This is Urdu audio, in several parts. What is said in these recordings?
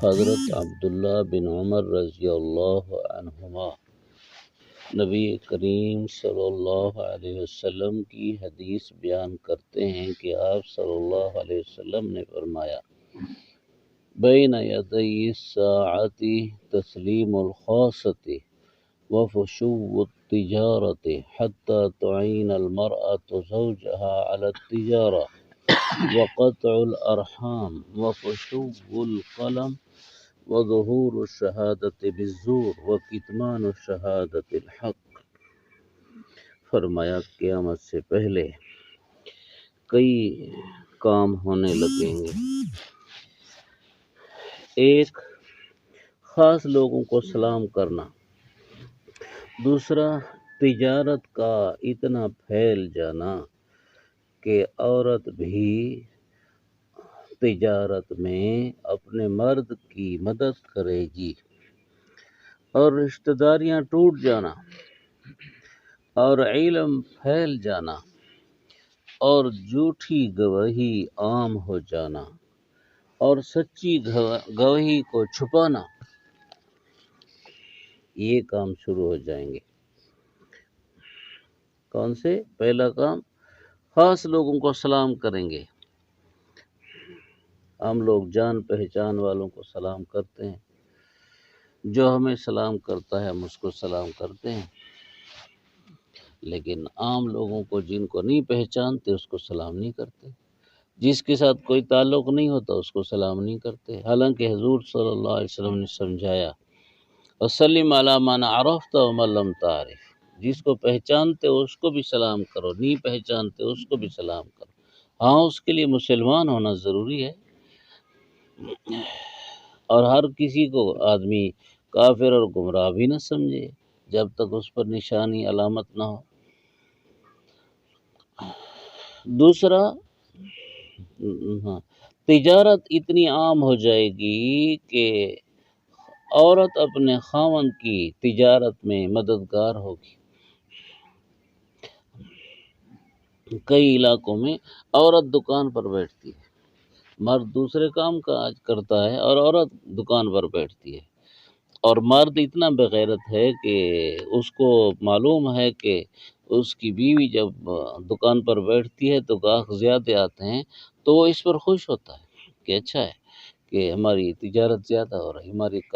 حضرت عبداللہ بن عمر رضی اللہ عنہما نبی کریم صلی اللہ علیہ وسلم کی حدیث بیان کرتے ہیں کہ آپ صلی اللہ علیہ وسلم نے فرمایا، بین یدی الساعۃ تسلیم الخاصۃ وفشو التجارۃ حتی تعین المرأة زوجها علی التجارہ وقطع الارحام وفشو القلم وظہور الشہادۃ بالزور وکتمان الشہادۃ الحق۔ فرمایا قیامت سے پہلے کئی کام ہونے لگیں گے۔ ایک، خاص لوگوں کو سلام کرنا۔ دوسرا، تجارت کا اتنا پھیل جانا کہ عورت بھی تجارت میں اپنے مرد کی مدد کرے گی، اور رشتہ داریاں ٹوٹ جانا، اور علم پھیل جانا، اور جھوٹی گواہی عام ہو جانا، اور سچی گواہی کو چھپانا، یہ کام شروع ہو جائیں گے۔ کون سے؟ پہلا کام، خاص لوگوں کو سلام کریں گے۔ ہم لوگ جان پہچان والوں کو سلام کرتے ہیں، جو ہمیں سلام کرتا ہے ہم اس کو سلام کرتے ہیں، لیکن عام لوگوں کو جن کو نہیں پہچانتے اس کو سلام نہیں کرتے، جس کے ساتھ کوئی تعلق نہیں ہوتا اس کو سلام نہیں کرتے، حالانکہ حضور صلی اللہ علیہ وسلم نے سمجھایا، وسلم علی من عرفت ومن لم تعرف، جس کو پہچانتے ہو اس کو بھی سلام کرو، نہیں پہچانتے اس کو بھی سلام کرو۔ ہاں، اس کے لیے مسلمان ہونا ضروری ہے، اور ہر کسی کو آدمی کافر اور گمراہ بھی نہ سمجھے جب تک اس پر نشانی علامت نہ ہو۔ دوسرا، تجارت اتنی عام ہو جائے گی کہ عورت اپنے خاوند کی تجارت میں مددگار ہوگی۔ کئی علاقوں میں عورت دکان پر بیٹھتی ہے، مرد دوسرے کام کاج کرتا ہے اور عورت دکان پر بیٹھتی ہے، اور مرد اتنا بغیرت ہے کہ اس کو معلوم ہے کہ اس کی بیوی جب دکان پر بیٹھتی ہے تو گاہک زیادہ آتے ہیں، تو وہ اس پر خوش ہوتا ہے کہ اچھا ہے کہ ہماری تجارت زیادہ ہو رہی ہے،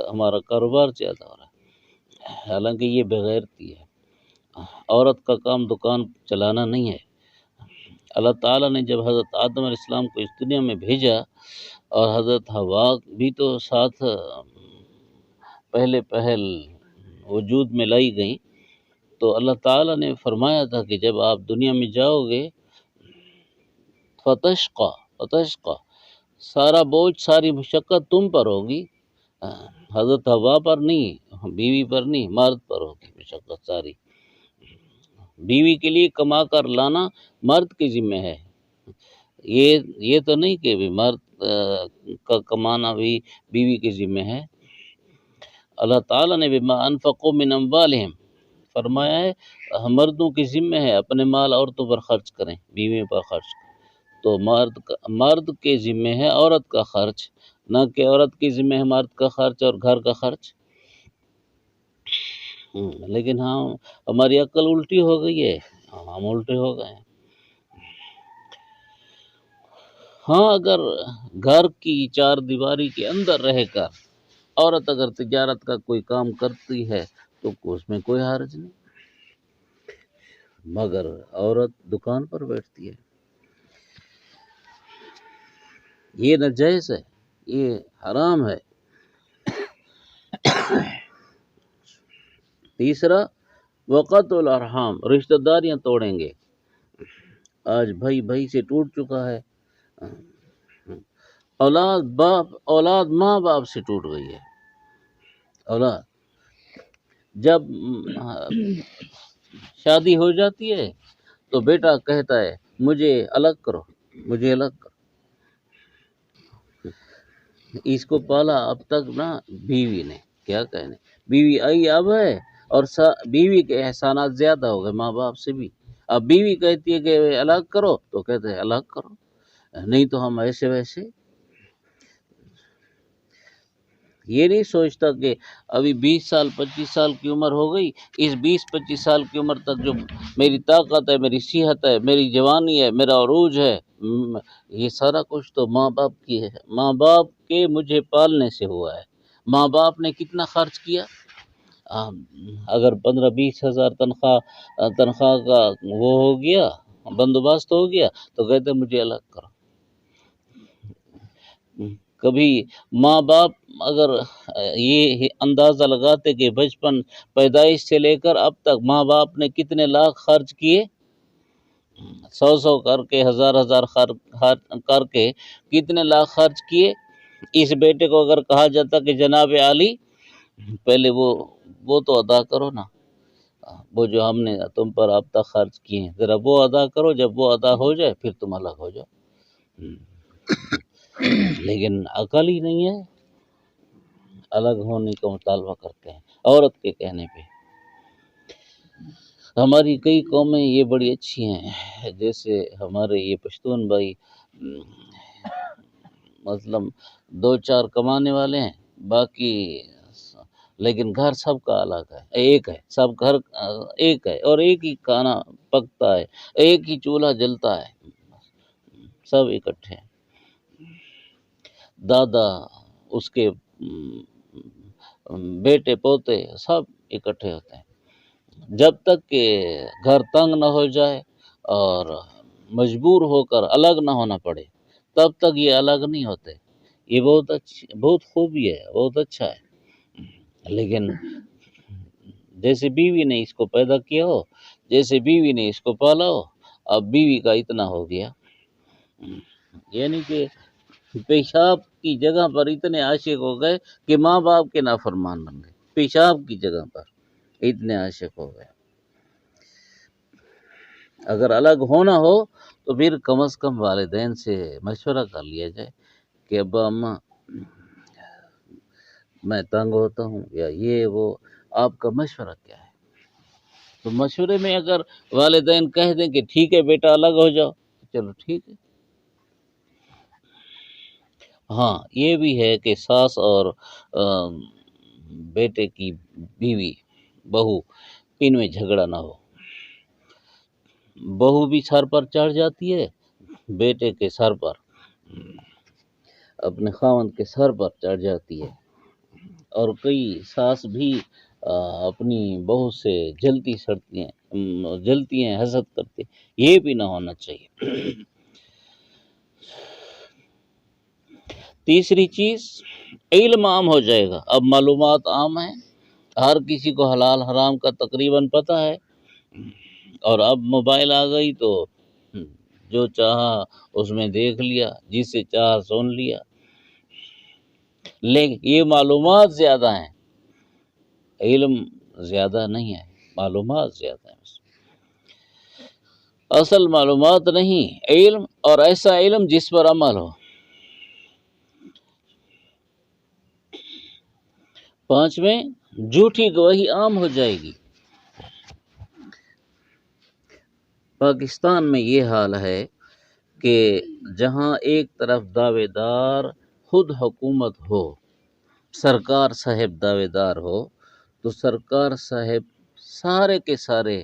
ہمارا کاروبار زیادہ ہو رہا ہے، حالانکہ یہ بغیرتی ہے۔ عورت کا کام دکان چلانا نہیں ہے۔ اللہ تعالیٰ نے جب حضرت آدم علیہ السلام کو اس دنیا میں بھیجا اور حضرت حوا بھی تو ساتھ پہل وجود میں لائی گئیں، تو اللہ تعالیٰ نے فرمایا تھا کہ جب آپ دنیا میں جاؤ گے فتشقى، سارا بوجھ ساری مشقت تم پر ہوگی، حضرت حوا پر نہیں، بیوی پر نہیں، مرد پر ہوگی مشقت ساری۔ بیوی کے لیے کما کر لانا مرد کی ذمہ ہے، یہ تو نہیں کہ مرد کا کمانا بھی بیوی کی ذمہ ہے۔ اللہ تعالیٰ نے بما انفقوا من اموالہم فرمایا ہے مردوں کی ذمہ ہے اپنے مال عورتوں پر خرچ کریں، بیویوں پر خرچ کریں، تو مرد کے ذمہ ہے عورت کا خرچ، نہ کہ عورت کی ذمہ ہے مرد کا خرچ اور گھر کا خرچ۔ لیکن ہاں، ہماری عقل الٹی ہو گئی ہے، ہم الٹے ہو گئے ہیں۔ ہاں، اگر گھر کی چار دیواری کے اندر رہ کر عورت اگر تجارت کا کوئی کام کرتی ہے تو اس میں کوئی حرج نہیں، مگر عورت دکان پر بیٹھتی ہے، یہ ناجائز ہے، یہ حرام ہے۔ تیسرا، وقت الارحام، رشتہ داریاں توڑیں گے۔ آج بھائی سے ٹوٹ چکا ہے، اولاد ماں باپ سے ٹوٹ گئی ہے۔ اولاد جب شادی ہو جاتی ہے تو بیٹا کہتا ہے مجھے الگ کرو، مجھے الگ کرو۔ اس کو پالا اب تک نہ بیوی نے، کیا کہنے، بیوی آئی اب ہے، اور بیوی کے احسانات زیادہ ہو گئے ماں باپ سے بھی۔ اب بیوی کہتی ہے کہ الگ کرو تو کہتے ہیں الگ کرو، نہیں تو ہم ایسے ویسے۔ یہ نہیں سوچتا کہ ابھی 20 سال 25 سال کی عمر ہو گئی، اس 20-25 سال کی عمر تک جو میری طاقت ہے، میری صحت ہے، میری جوانی ہے، میرا عروج ہے، یہ سارا کچھ تو ماں باپ کی ہے، ماں باپ کے مجھے پالنے سے ہوا ہے۔ ماں باپ نے کتنا خرچ کیا، اگر 15-20 ہزار تنخواہ کا وہ ہو گیا، بندوبست ہو گیا، تو کہتے مجھے الگ کرو۔ کبھی ماں باپ اگر یہ اندازہ لگاتے کہ بچپن پیدائش سے لے کر اب تک ماں باپ نے کتنے لاکھ خرچ کیے، 100 کر کے، 1000 کر کے کتنے لاکھ خرچ کیے، اس بیٹے کو اگر کہا جاتا کہ جناب عالی پہلے وہ تو ادا کرو نا، وہ جو ہم نے تم پر اب تک خرچ کیے ہیں ذرا وہ ادا کرو، جب وہ ادا ہو جائے پھر تم الگ ہو جاؤ۔ لیکن عقل ہی نہیں ہے، الگ ہونے کا مطالبہ کرتے ہیں عورت کے کہنے پہ۔ ہماری کئی قومیں یہ بڑی اچھی ہیں، جیسے ہمارے یہ پشتون بھائی مثلاً 2-4 کمانے والے ہیں، باقی لیکن گھر سب کا الگ ہے، ایک ہے، سب گھر ایک ہے، اور ایک ہی کھانا پکتا ہے، ایک ہی چولہا جلتا ہے، سب اکٹھے ہیں۔ دادا، اس کے بیٹے پوتے سب اکٹھے ہوتے ہیں۔ جب تک کہ گھر تنگ نہ ہو جائے اور مجبور ہو کر الگ نہ ہونا پڑے تب تک یہ الگ نہیں ہوتے۔ یہ بہت خوبی ہے، بہت اچھا ہے۔ لیکن جیسے بیوی نے اس کو پیدا کیا ہو، جیسے بیوی نے اس کو پالا ہو، اب بیوی کا اتنا ہو گیا، یعنی کہ پیشاب کی جگہ پر اتنے عاشق ہو گئے کہ ماں باپ کے نافرمان بن گئے، پیشاب کی جگہ پر اتنے عاشق ہو گئے۔ اگر الگ ہونا ہو تو پھر کم از کم والدین سے مشورہ کر لیا جائے کہ ابا اماں میں تنگ ہوتا ہوں، یا یہ وہ، آپ کا مشورہ کیا ہے؟ تو مشورے میں اگر والدین کہہ دیں کہ ٹھیک ہے بیٹا الگ ہو جاؤ، چلو ٹھیک ہے۔ ہاں یہ بھی ہے کہ ساس اور بیٹے کی بیوی بہو ان میں جھگڑا نہ ہو، بہو بھی سر پر چڑھ جاتی ہے، بیٹے کے سر پر، اپنے خاوند کے سر پر چڑھ جاتی ہے، اور کئی ساس بھی اپنی بہو سے جلتی ہیں، حسد کرتی ہیں، یہ بھی نہ ہونا چاہیے۔ تیسری چیز، علم عام ہو جائے گا، اب معلومات عام ہیں، ہر کسی کو حلال حرام کا تقریباً پتہ ہے، اور اب موبائل آ گئی تو جو چاہا اس میں دیکھ لیا، جس سے چاہا سن لیا، لیکن یہ معلومات زیادہ ہیں، علم زیادہ نہیں ہے، معلومات زیادہ ہیں، اصل معلومات نہیں، علم، اور ایسا علم جس پر عمل ہو۔ 5ویں، جھوٹی گواہی عام ہو جائے گی۔ پاکستان میں یہ حال ہے کہ جہاں ایک طرف دعوے دار خود حکومت ہو، سرکار صاحب دعوے دار ہو، تو سرکار صاحب سارے کے سارے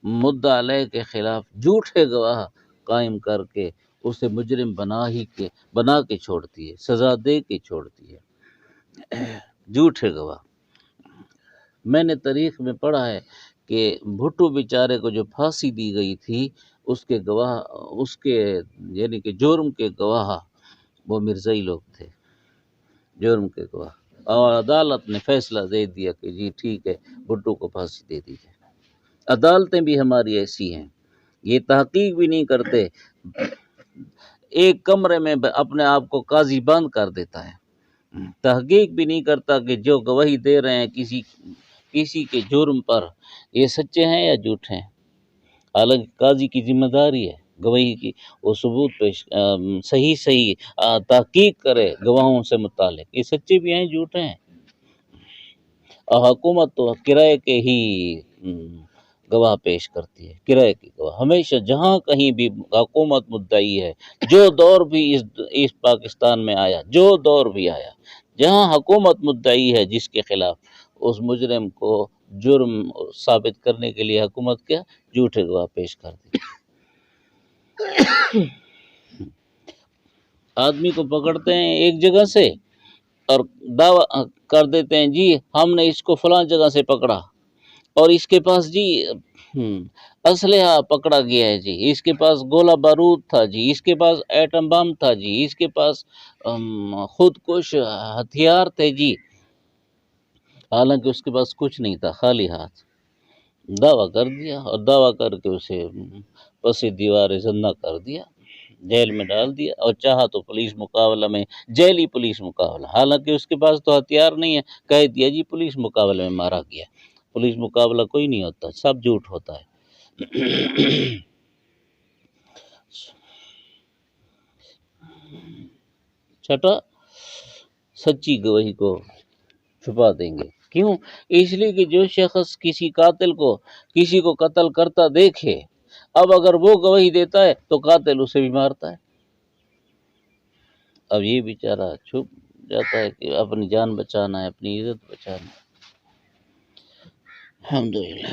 مدعا علیہ کے خلاف جھوٹے گواہ قائم کر کے اسے مجرم بنا کے چھوڑتی ہے، سزا دے کے چھوڑتی ہے، جھوٹے گواہ۔ میں نے تاریخ میں پڑھا ہے کہ بھٹو بیچارے کو جو پھانسی دی گئی تھی، اس کے گواہ، اس کے یعنی کہ جرم کے گواہ وہ مرزائی لوگ تھے، جرم کے گواہ، اور عدالت نے فیصلہ دے دیا کہ جی ٹھیک ہے بھٹو کو پھانسی دے دی جائے۔ عدالتیں بھی ہماری ایسی ہیں، یہ تحقیق بھی نہیں کرتے، ایک کمرے میں اپنے آپ کو قاضی بند کر دیتا ہے، تحقیق بھی نہیں کرتا کہ جو گواہی دے رہے ہیں کسی کے جرم پر، یہ سچے ہیں یا جھوٹے ہیں۔ حالانکہ قاضی کی ذمہ داری ہے گواہی کی، وہ ثبوت پیش صحیح تحقیق کرے گواہوں سے متعلق، یہ سچے بھی ہیں جھوٹے ہیں۔ اور حکومت تو کرائے کے ہی گواہ پیش کرتی ہے، کرائے کے گواہ ہمیشہ، جہاں کہیں بھی حکومت مدعی ہے، جو دور بھی اس پاکستان میں آیا، جو دور بھی آیا، جہاں حکومت مدعی ہے جس کے خلاف، اس مجرم کو جرم ثابت کرنے کے لیے حکومت کیا جھوٹے گواہ پیش کر دی۔ آدمی کو پکڑتے ہیں ایک جگہ سے اور دعویٰ کر دیتے ہیں جی ہم نے اس کو فلاں جگہ سے پکڑا، اور اس کے پاس جی اسلحہ پکڑا گیا ہے جی، اس کے پاس گولہ بارود تھا جی، اس کے پاس ایٹم بم تھا جی، اس کے پاس خود کش ہتھیار تھے جی، حالانکہ اس کے پاس کچھ نہیں تھا، خالی ہاتھ دعویٰ کر دیا، اور دعویٰ کر کے اسے پسی دیوار زندہ کر دیا، جیل میں ڈال دیا، اور چاہا تو پولیس مقابلہ میں جیلی پولیس مقابلہ، حالانکہ اس کے پاس تو ہتھیار نہیں ہے، کہہ دیا جی پولیس مقابلہ میں مارا گیا۔ پولیس مقابلہ کوئی نہیں ہوتا، سب جھوٹ ہوتا ہے۔ چھٹا، سچی گواہی کو چھپا دیں گے، کیوں؟ اس لیے کہ جو شخص کسی قاتل کو کسی کو قتل کرتا دیکھے، اب اگر وہ گواہی دیتا ہے تو قاتل اسے بھی مارتا ہے، اب یہ بیچارہ چھپ جاتا ہے کہ اپنی جان بچانا ہے، اپنی عزت بچانا ہے۔ الحمدللہ۔